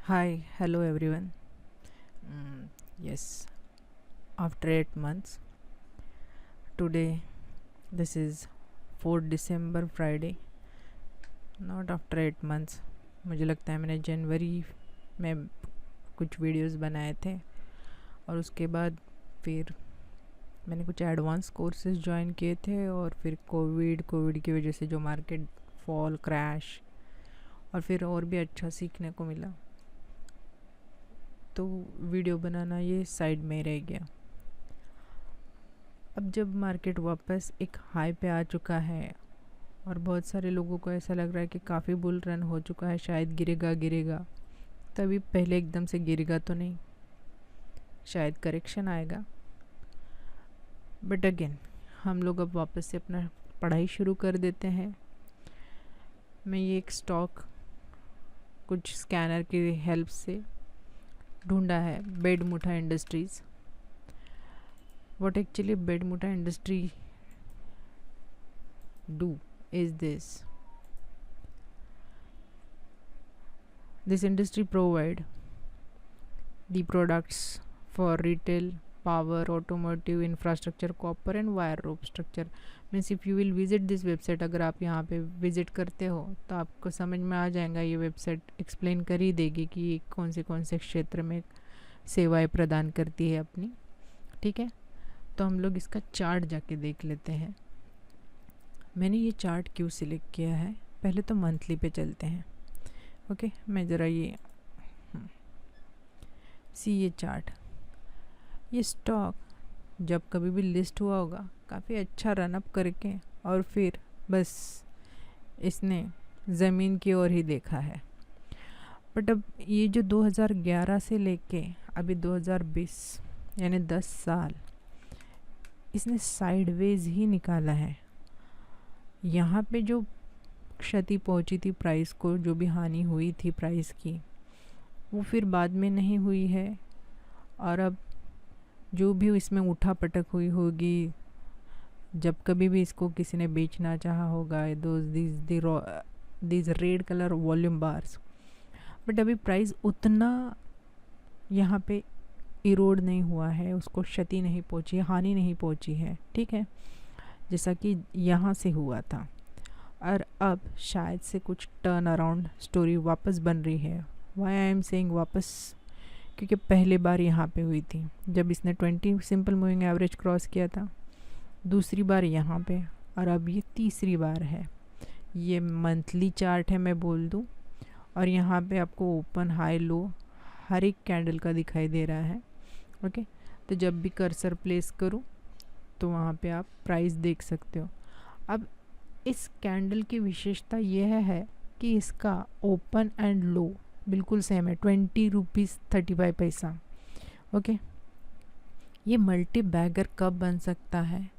Hi, hello everyone. Yes, after 8 months, today this is 4 December Friday. Not after 8 months. मुझे लगता है मैंने जनवरी में कुछ वीडियोस बनाए थे और उसके बाद फिर मैंने कुछ एडवांस कोर्सेज ज्वाइन किए थे और फिर कोविड की वजह से जो मार्केट फॉल क्रैश और फिर और भी अच्छा सीखने को मिला, तो वीडियो बनाना ये साइड में रह गया। अब जब मार्केट वापस एक हाई पे आ चुका है और बहुत सारे लोगों को ऐसा लग रहा है कि काफ़ी बुल रन हो चुका है, शायद गिरेगा, तभी पहले एकदम से गिरेगा तो नहीं, शायद करेक्शन आएगा। बट अगेन हम लोग अब वापस से अपना पढ़ाई शुरू कर देते हैं। मैं ये एक स्टॉक कुछ स्कैनर की हेल्प से ढूंढा है, bed Mutha industries. What actually bed muta industry do is this industry provide the products for retail, power, automotive, infrastructure, copper and wire rope structure. Means if you will visit this website, अगर आप यहाँ पे visit करते हो तो आपको समझ में आ जाएगा, ये वेबसाइट एक्सप्लेन कर ही देगी कि ये कौन से क्षेत्र में सेवाएं प्रदान करती है अपनी। ठीक है, तो हम लोग इसका चार्ट जाके देख लेते हैं। मैंने ये चार्ट क्यों सिलेक्ट किया है, पहले तो मंथली पे चलते हैं। ओके, मैं ज़रा ये ये चार्ट, ये स्टॉक जब कभी भी लिस्ट हुआ होगा काफ़ी अच्छा रन अप करके और फिर बस इसने ज़मीन की ओर ही देखा है। बट अब ये जो 2011 से लेके अभी 2020 यानी 10 साल इसने साइडवेज ही निकाला है। यहाँ पे जो क्षति पहुँची थी प्राइस को, जो भी हानि हुई थी प्राइस की, वो फिर बाद में नहीं हुई है। और अब जो भी इसमें उठा पटक हुई होगी, जब कभी भी इसको किसी ने बेचना चाहा होगा, these red colour volume bars, but अभी प्राइस उतना यहाँ पे इरोड नहीं हुआ है, उसको क्षति नहीं पहुंची है, हानि नहीं पहुंची है। ठीक है, जैसा कि यहाँ से हुआ था। और अब शायद से कुछ टर्न अराउंड स्टोरी वापस बन रही है। वाई आई एम सेइंग वापस, क्योंकि पहले बार यहाँ पे हुई थी जब इसने 20 सिंपल मूविंग एवरेज क्रॉस किया था, दूसरी बार यहाँ पे, और अब ये तीसरी बार है। ये मंथली चार्ट है मैं बोल दूँ, और यहाँ पे आपको ओपन हाई लो हर एक कैंडल का दिखाई दे रहा है। ओके, तो जब भी कर्सर प्लेस करूँ तो वहाँ पे आप प्राइस देख सकते हो। अब इस कैंडल की विशेषता यह है कि इसका ओपन एंड लो बिल्कुल सेम है, 20 रुपीज़ 35 पैसा। ओके, ये मल्टी बैगर कब बन सकता है,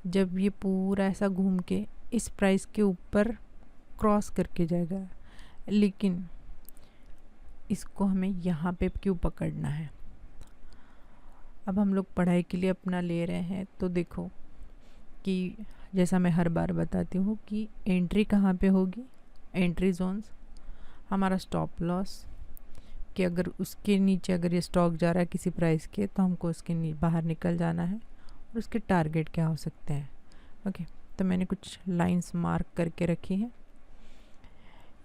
जब ये पूरा ऐसा घूम के इस प्राइस के ऊपर क्रॉस करके जाएगा। लेकिन इसको हमें यहाँ पे क्यों पकड़ना है? अब हम लोग पढ़ाई के लिए अपना ले रहे हैं, तो देखो कि जैसा मैं हर बार बताती हूँ कि एंट्री कहाँ पे होगी, एंट्री जोन्स, हमारा स्टॉप लॉस, कि अगर उसके नीचे अगर ये स्टॉक जा रहा है किसी प्राइस के, तो हमको उसके बाहर निकल जाना है, और उसके टारगेट क्या हो सकते हैं। ओके, तो मैंने कुछ लाइंस मार्क करके रखी हैं।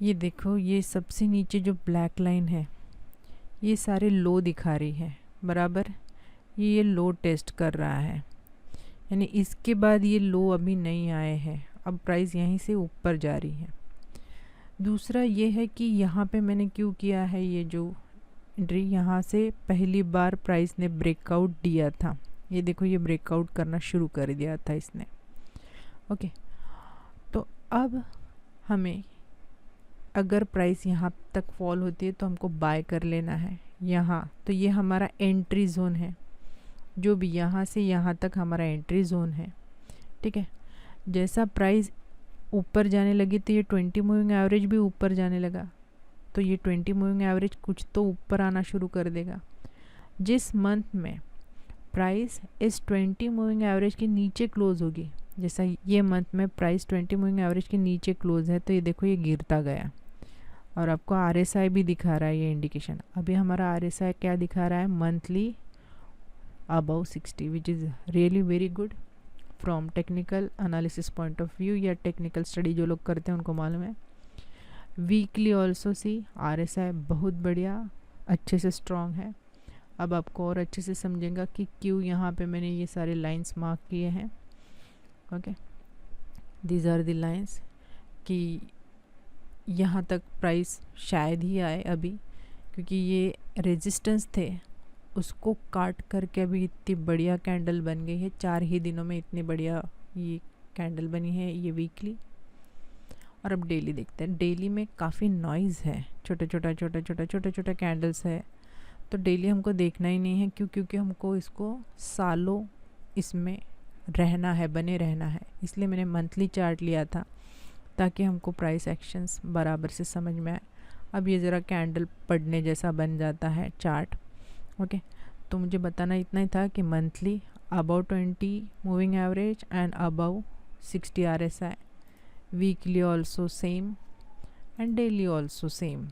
ये देखो, ये सबसे नीचे जो ब्लैक लाइन है ये सारे लो दिखा रही है, बराबर। ये लो टेस्ट कर रहा है, यानी इसके बाद ये लो अभी नहीं आए हैं, अब प्राइस यहीं से ऊपर जा रही है। दूसरा ये है कि यहाँ पे मैंने क्यों किया है ये जो एंट्री, यहाँ से पहली बार प्राइस ने ब्रेकआउट दिया था। ये देखो, ये ब्रेकआउट करना शुरू कर दिया था इसने। ओके, तो अब हमें अगर प्राइस यहाँ तक फॉल होती है तो हमको बाय कर लेना है यहाँ। तो ये हमारा एंट्री जोन है, जो भी यहाँ से यहाँ तक हमारा एंट्री जोन है। ठीक है, जैसा प्राइस ऊपर जाने लगी तो ये 20 मूविंग एवरेज भी ऊपर जाने लगा, तो ये 20 मूविंग एवरेज कुछ तो ऊपर आना शुरू कर देगा। जिस मंथ में प्राइस इस 20 मूविंग एवरेज के नीचे क्लोज होगी, जैसा ये मंथ में प्राइस 20 मूविंग एवरेज के नीचे क्लोज है, तो ये देखो ये गिरता गया। और आपको RSI भी दिखा रहा है ये इंडिकेशन। अभी हमारा RSI क्या दिखा रहा है, monthly above 60, which is really very good from technical analysis point of view, या टेक्निकल स्टडी जो लोग करते हैं उनको मालूम है। वीकली ऑल्सो सी RSI बहुत बढ़िया, अच्छे से स्ट्रॉन्ग है। अब आपको और अच्छे से समझेगा कि क्यों यहाँ पे मैंने ये सारे लाइंस मार्क किए हैं। Okay, these are the lines कि यहाँ तक प्राइस शायद ही आए अभी, क्योंकि ये रेजिस्टेंस थे उसको काट करके अभी इतनी बढ़िया कैंडल बन गई है। 4 ही दिनों में इतनी बढ़िया ये कैंडल बनी है ये वीकली। और अब डेली देखते हैं। डेली में काफ़ी नॉइज़ है, छोटे छोटा कैंडल्स है, तो डेली हमको देखना ही नहीं है। क्योंकि हमको इसको सालों इसमें रहना है, बने रहना है। इसलिए मैंने मंथली चार्ट लिया था ताकि हमको प्राइस एक्शंस बराबर से समझ में आए। अब ये ज़रा कैंडल पढ़ने जैसा बन जाता है चार्ट। ओके, तो मुझे बताना इतना ही था कि monthly about 20 moving average and about 60 RSI, weekly also same and daily also same.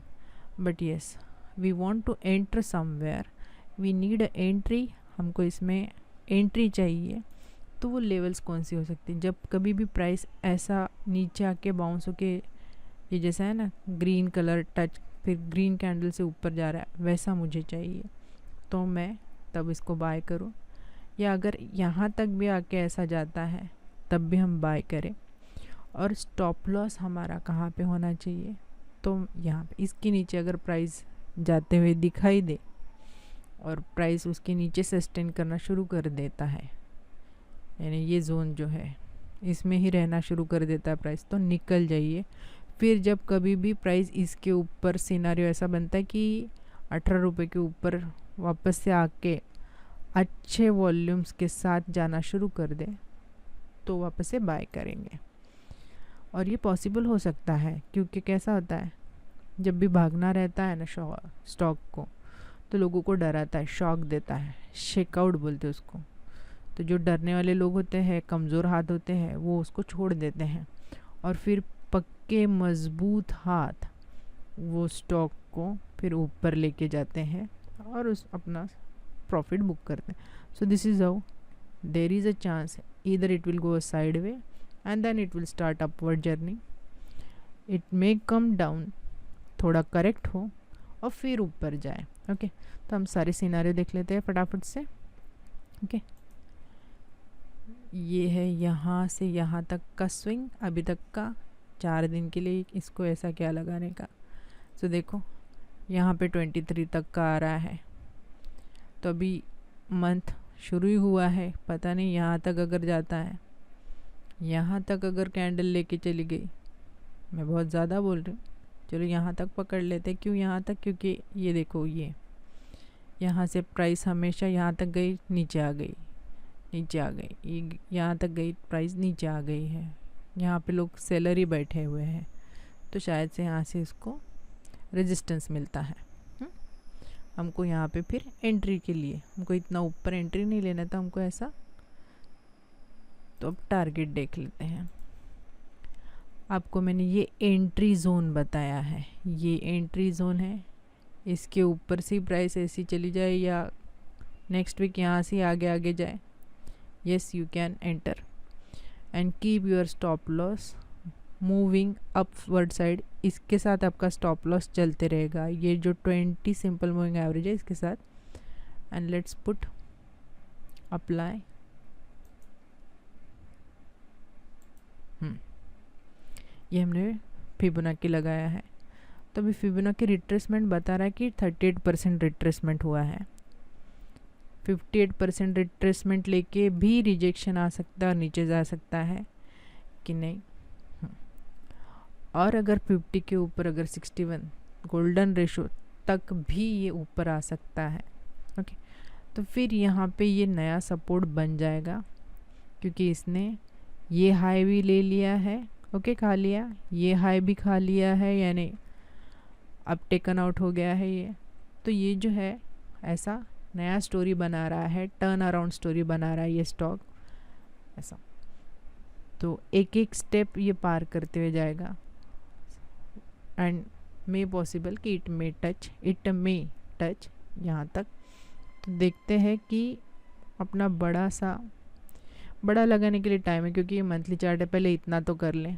But yes, we want to enter somewhere, we need a entry. हमको इसमें एंट्री चाहिए। तो वो लेवल्स कौन सी हो सकती है, जब कभी भी प्राइस ऐसा नीचे आके बाउंस होके, ये जैसा है ना ग्रीन कलर टच, फिर ग्रीन कैंडल से ऊपर जा रहा है, वैसा मुझे चाहिए, तो मैं तब इसको बाय करूँ। या अगर यहाँ तक भी आके ऐसा जाता है तब भी हम बाय करें। और स्टॉप लॉस हमारा कहाँ पे होना चाहिए, तो यहाँ पे इसके नीचे अगर प्राइस जाते हुए दिखाई दे और प्राइस उसके नीचे सस्टेन करना शुरू कर देता है, यानी ये जोन जो है इसमें ही रहना शुरू कर देता है प्राइस, तो निकल जाइए। फिर जब कभी भी प्राइस इसके ऊपर सिनारियो ऐसा बनता है कि 18 रुपये के ऊपर वापस से आके अच्छे वॉल्यूम्स के साथ जाना शुरू कर दे, तो वापस से बाय करेंगे। और ये पॉसिबल हो सकता है, क्योंकि कैसा होता है जब भी भागना रहता है ना स्टॉक को, तो लोगों को डराता है, शॉक देता है, शेकआउट बोलते हैं उसको। तो जो डरने वाले लोग होते हैं, कमज़ोर हाथ होते हैं, वो उसको छोड़ देते हैं, और फिर पक्के मज़बूत हाथ वो स्टॉक को फिर ऊपर लेके जाते हैं और उस अपना प्रॉफिट बुक करते हैं। So this is how there is a chance, either it will go a side way and then it will start upward journey, it may come down, थोड़ा करेक्ट हो और फिर ऊपर जाए। ओके, तो हम सारे सिनारियो देख लेते हैं फटाफट से। ओके, ये है यहाँ से यहाँ तक का स्विंग अभी तक का 4 दिन के लिए, इसको ऐसा क्या लगाने का। तो देखो यहाँ पे 23 तक का आ रहा है, तो अभी मंथ शुरू ही हुआ है, पता नहीं यहाँ तक अगर जाता है, यहाँ तक अगर कैंडल लेके चली गई, मैं बहुत ज़्यादा बोल रही हूँ, चलो यहाँ तक पकड़ लेते। क्यों यहाँ तक, क्योंकि ये देखो ये यहाँ से प्राइस हमेशा यहाँ तक गई, नीचे आ गई, नीचे आ गई, ये यहाँ तक गई, प्राइस नीचे आ गई है। यहाँ पे लोग सेलर ही बैठे हुए हैं, तो शायद से यहाँ से इसको रेजिस्टेंस मिलता है। हमको यहाँ पे फिर एंट्री के लिए, हमको इतना ऊपर एंट्री नहीं लेना था, हमको ऐसा। तो अब टारगेट देख लेते हैं। आपको मैंने ये एंट्री जोन बताया है, ये एंट्री जोन है। इसके ऊपर से प्राइस ऐसी चली जाए या नेक्स्ट वीक यहाँ से आगे आगे जाए, yes you can enter and keep your stop loss moving upward side। इसके साथ आपका stop loss चलते रहेगा, ये जो 20 सिंपल मूविंग एवरेज है इसके साथ। and let's put apply। ये हमने फिबोनाची लगाया है, तो अभी फिबोनाची रिट्रेसमेंट बता रहा है कि 38% रिट्रेसमेंट हुआ है। 58% रिट्रेसमेंट लेके भी रिजेक्शन आ सकता है और नीचे जा सकता है कि नहीं। और अगर 50 के ऊपर अगर 61 गोल्डन रेशो तक भी ये ऊपर आ सकता है। ओके, तो फिर यहाँ पे ये नया सपोर्ट बन जाएगा, क्योंकि इसने ये हाई भी ले लिया है। ओके, खा लिया, ये हाई भी खा लिया है, यानी अब टेकन आउट हो गया है ये। तो ये जो है ऐसा नया स्टोरी बना रहा है, टर्न अराउंड स्टोरी बना रहा है ये स्टॉक ऐसा। तो एक एक स्टेप ये पार करते हुए जाएगा एंड मे पॉसिबल कि इट मे टच यहाँ तक। तो देखते हैं कि अपना बड़ा लगाने के लिए टाइम है, क्योंकि ये मंथली चार्ट है, पहले इतना तो कर लें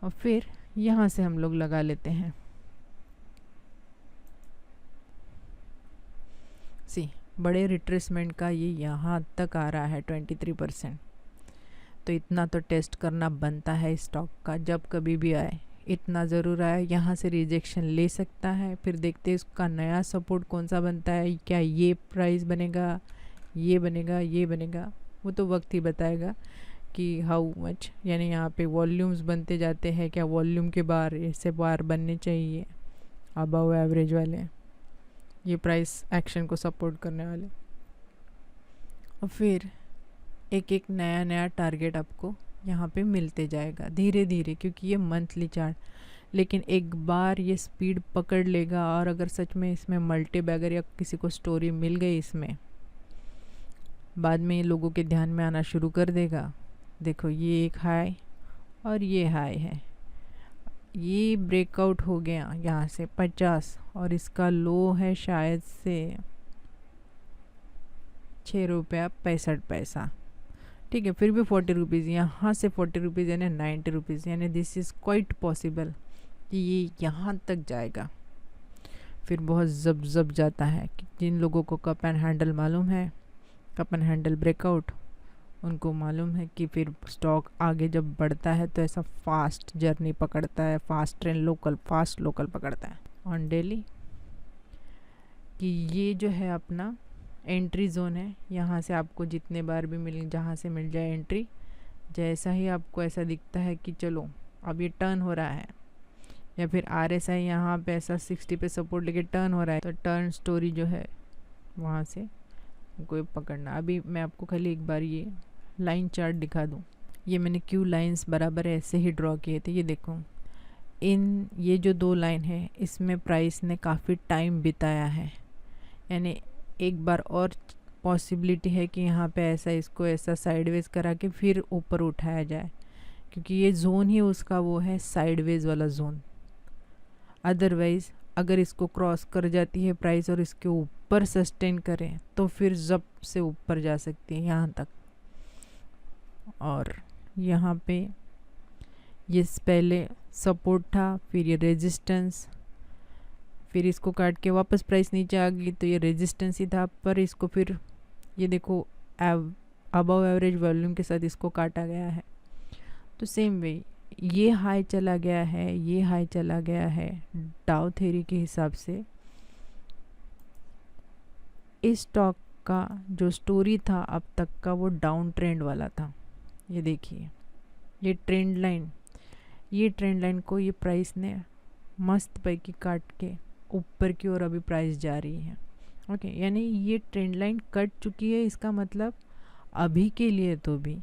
और फिर यहाँ से हम लोग लगा लेते हैं। बड़े रिट्रेसमेंट का ये यहाँ तक आ रहा है 23%। तो इतना तो टेस्ट करना बनता है स्टॉक का, जब कभी भी आए इतना ज़रूर आए। यहाँ से रिजेक्शन ले सकता है, फिर देखते हैं इसका नया सपोर्ट कौन सा बनता है। क्या ये प्राइस बनेगा, ये बनेगा, वो तो वक्त ही बताएगा कि हाउ मच, यानी यहाँ पे वॉल्यूम्स बनते जाते हैं। क्या वॉल्यूम के बार ऐसे बार बनने चाहिए अबव एवरेज वाले, ये प्राइस एक्शन को सपोर्ट करने वाले। और फिर एक नया टारगेट आपको यहाँ पे मिलते जाएगा धीरे धीरे, क्योंकि ये मंथली चार्ट। लेकिन एक बार ये स्पीड पकड़ लेगा, और अगर सच में इसमें मल्टी बैगर या किसी को स्टोरी मिल गई इसमें, बाद में लोगों के ध्यान में आना शुरू कर देगा। देखो ये एक हाई और ये हाई है, ये ब्रेकआउट हो गया यहाँ से 50, और इसका लो है शायद से 6 रुपया 65 पैसा। ठीक है, फिर भी 40 रुपीज़, यहाँ से 40 रुपीज़ यानी 90 रुपीज़, यानी दिस इज़ क्वाइट पॉसिबल कि ये यहाँ तक जाएगा। फिर बहुत जब जाता है कि जिन लोगों को कप एंड हैंडल मालूम है, कप एंड हैंडल ब्रेकआउट, उनको मालूम है कि फिर स्टॉक आगे जब बढ़ता है तो ऐसा फास्ट जर्नी पकड़ता है, फास्ट लोकल पकड़ता है ऑन डेली। कि ये जो है अपना एंट्री जोन है, यहाँ से आपको जितने बार भी जहाँ से मिल जाए एंट्री, जैसा ही आपको ऐसा दिखता है कि चलो अब ये टर्न हो रहा है, या फिर RSI यहाँ पे ऐसा 60 पे सपोर्ट लेके टर्न हो रहा है, तो टर्न स्टोरी जो है वहाँ से कोई पकड़ना। अभी मैं आपको खाली एक बार ये लाइन चार्ट दिखा दूँ। ये मैंने क्यू लाइंस बराबर ऐसे ही ड्रॉ किए थे। ये देखो, ये जो 2 लाइन है इसमें प्राइस ने काफ़ी टाइम बिताया है, यानी एक बार और पॉसिबिलिटी है कि यहाँ पे ऐसा इसको ऐसा साइडवेज करा के फिर ऊपर उठाया जाए, क्योंकि ये जोन ही उसका वो है साइडवेज वाला जोन। अदरवाइज़ अगर इसको क्रॉस कर जाती है प्राइस और इसके ऊपर सस्टेन करें तो फिर जब से ऊपर जा सकती है यहाँ तक। और यहाँ पे ये पहले सपोर्ट था, फिर ये रेजिस्टेंस, फिर इसको काट के वापस प्राइस नीचे आ गई, तो ये रेजिस्टेंस ही था। पर इसको फिर ये देखो अबव एवरेज वॉल्यूम के साथ इसको काटा गया है। तो सेम वे ये हाई चला गया है, ये हाई चला गया है। डाउ थ्योरी के हिसाब से इस स्टॉक का जो स्टोरी था अब तक का वो डाउन ट्रेंड वाला था। ये देखिए ये ट्रेंड लाइन को ये प्राइस ने मस्त पैकी काट के ऊपर की ओर अभी प्राइस जा रही है। ओके, यानी ये ट्रेंड लाइन कट चुकी है। इसका मतलब अभी के लिए तो भी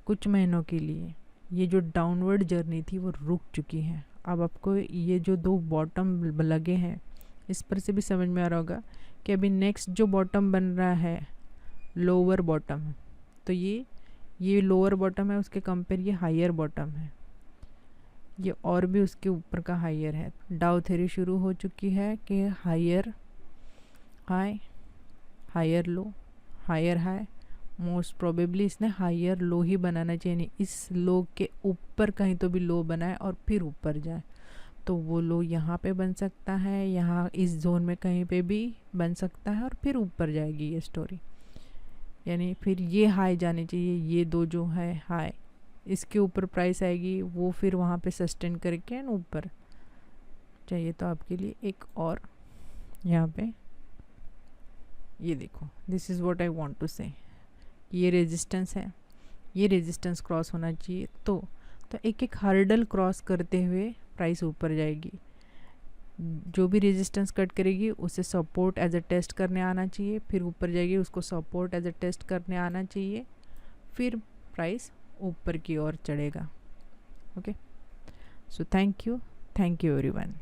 कुछ महीनों के लिए ये जो डाउनवर्ड जर्नी थी वो रुक चुकी है। अब आपको ये जो 2 बॉटम लगे हैं इस पर से भी समझ में आ रहा होगा कि अभी नेक्स्ट जो बॉटम बन रहा है लोअर बॉटम, तो ये लोअर बॉटम है, उसके कंपेयर ये हायर बॉटम है, ये और भी उसके ऊपर का हायर है। डाउ थ्योरी शुरू हो चुकी है कि higher high, higher low, higher high. Most probably इसने हायर लो ही बनाना चाहिए, नहीं इस लो के ऊपर कहीं तो भी लो बनाए और फिर ऊपर जाए। तो वो लो यहाँ पे बन सकता है, यहाँ इस जोन में कहीं पे भी बन सकता है और फिर ऊपर जाएगी ये स्टोरी। यानी फिर ये हाई जाने चाहिए, ये 2 जो है हाई, इसके ऊपर प्राइस आएगी, वो फिर वहाँ पे सस्टेन करके एंड ऊपर चाहिए। तो आपके लिए एक और यहाँ पे ये देखो, this is what I want to say, ये रेजिस्टेंस है, ये रेजिस्टेंस क्रॉस होना चाहिए। तो एक एक हर्डल क्रॉस करते हुए प्राइस ऊपर जाएगी। जो भी रेजिस्टेंस कट करेगी उसे सपोर्ट एज अ टेस्ट करने आना चाहिए, फिर ऊपर जाएगी, उसको सपोर्ट एज अ टेस्ट करने आना चाहिए, फिर प्राइस ऊपर की ओर चढ़ेगा। Okay, so thank you everyone.